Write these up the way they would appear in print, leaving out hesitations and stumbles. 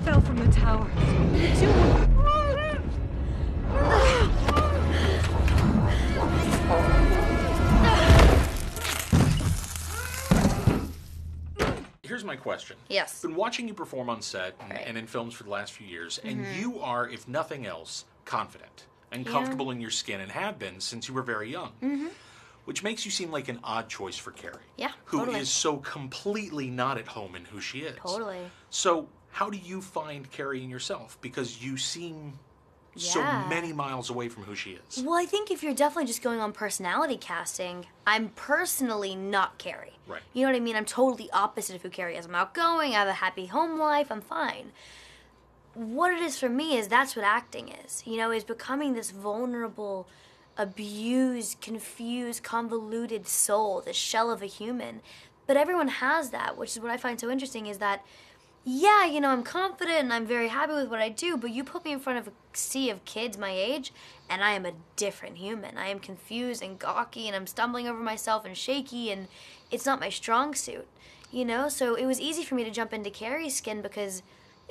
fell from the tower. Here's my question. Yes. I've been watching you perform on set and in films for the last few years, and you are, if nothing else, confident and comfortable in your skin, and have been since you were very young. Which makes you seem like an odd choice for Carrie. Yeah, who totally. is so completely not at home in who she is. Totally. So how do you find Carrie in yourself? Because you seem so many miles away from who she is. Well, I think if you're definitely just going on personality casting, I'm personally not Carrie. Right. You know what I mean? I'm totally opposite of who Carrie is. I'm outgoing, I have a happy home life, I'm fine. What it is for me is that's what acting is. You know, is becoming this vulnerable, abused, confused, convoluted soul, the shell of a human. But everyone has that, which is what I find so interesting is that, yeah, you know, I'm confident and I'm very happy with what I do, but you put me in front of a sea of kids my age, and I am a different human. I am confused and gawky, and I'm stumbling over myself and shaky, and it's not my strong suit, you know? So it was easy for me to jump into Carrie's skin because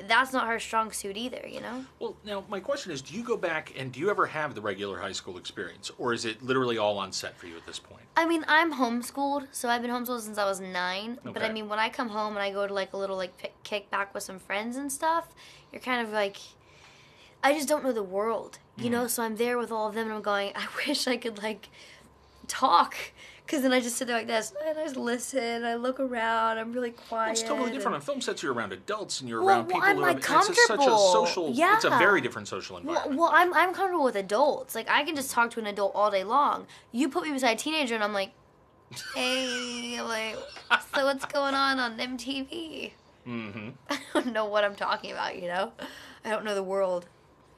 that's not her strong suit either, you know? Well, now, my question is, do you go back and do you ever have the regular high school experience? Or is it literally all on set for you at this point? I mean, I'm homeschooled, so I've been homeschooled since I was 9. Okay. But I mean, when I come home and I go to like a little like kickback with some friends and stuff, you're kind of like, I just don't know the world, you know? So I'm there with all of them and I'm going, I wish I could like talk. Because then I just sit there like this, and I just listen, I look around, I'm really quiet. Well, it's totally different. On film sets, you're around adults, and you're Well, around people I'm, who like, it's such a comfortable. social, Yeah. it's a very different social environment. Well, I'm comfortable with adults. Like, I can just talk to an adult all day long. You put me beside a teenager, and I'm like, hey, like, so what's going on MTV? I don't know what I'm talking about, you know? I don't know the world.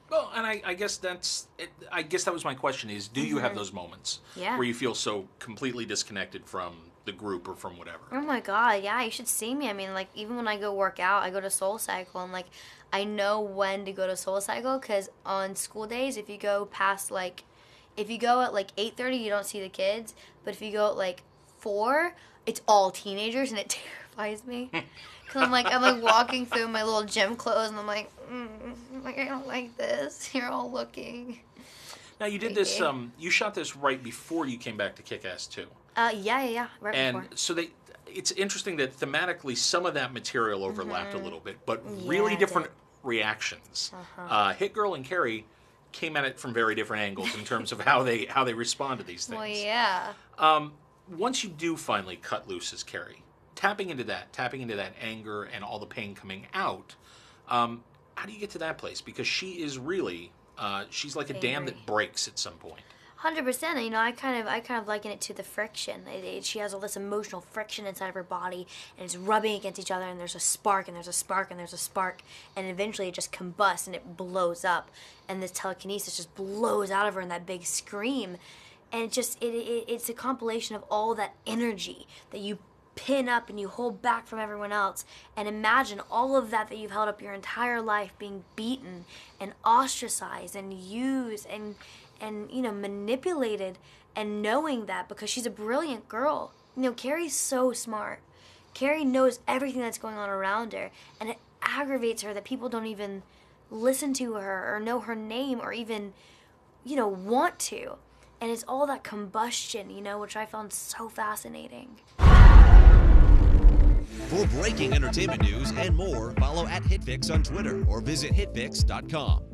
Well, and I guess that's it. I guess that was my question is, do you have those moments where you feel so completely disconnected from the group or from whatever? Oh my God, yeah, you should see me. I mean, like, even when I go work out, I go to SoulCycle, and, like, I know when to go to SoulCycle, because on school days, if you go past, like, if you go at, like, 8:30, you don't see the kids, but if you go at, like, 4, it's all teenagers, and it terrifies me. Because I'm like walking through my little gym clothes, and I'm like, I don't like this. You're all looking. Now, you did this, you shot this right before you came back to Kick-Ass 2. Yeah, right and before. So it's interesting that thematically some of that material overlapped a little bit, but really different reactions. Hit Girl and Carrie came at it from very different angles in terms of how they respond to these things. Well, yeah. Once you do finally cut loose as Carrie, tapping into that anger and all the pain coming out, how do you get to that place? Because she is really, she's like a dam that breaks at some point. 100%. You know, I kind of liken it to the friction. She has all this emotional friction inside of her body, and it's rubbing against each other, and there's a spark, and there's a spark, and there's a spark, and eventually it just combusts, and it blows up, and this telekinesis just blows out of her in that big scream, and it's a compilation of all that energy that you pin up and you hold back from everyone else, and imagine all of that you've held up your entire life being beaten and ostracized and used and you know, manipulated, and knowing that, because she's a brilliant girl. You know, Carrie's so smart. Carrie knows everything that's going on around her, and it aggravates her that people don't even listen to her or know her name or even, you know, want to. And it's all that combustion, you know, which I found so fascinating. For breaking entertainment news and more, follow @HitFix on Twitter or visit hitfix.com.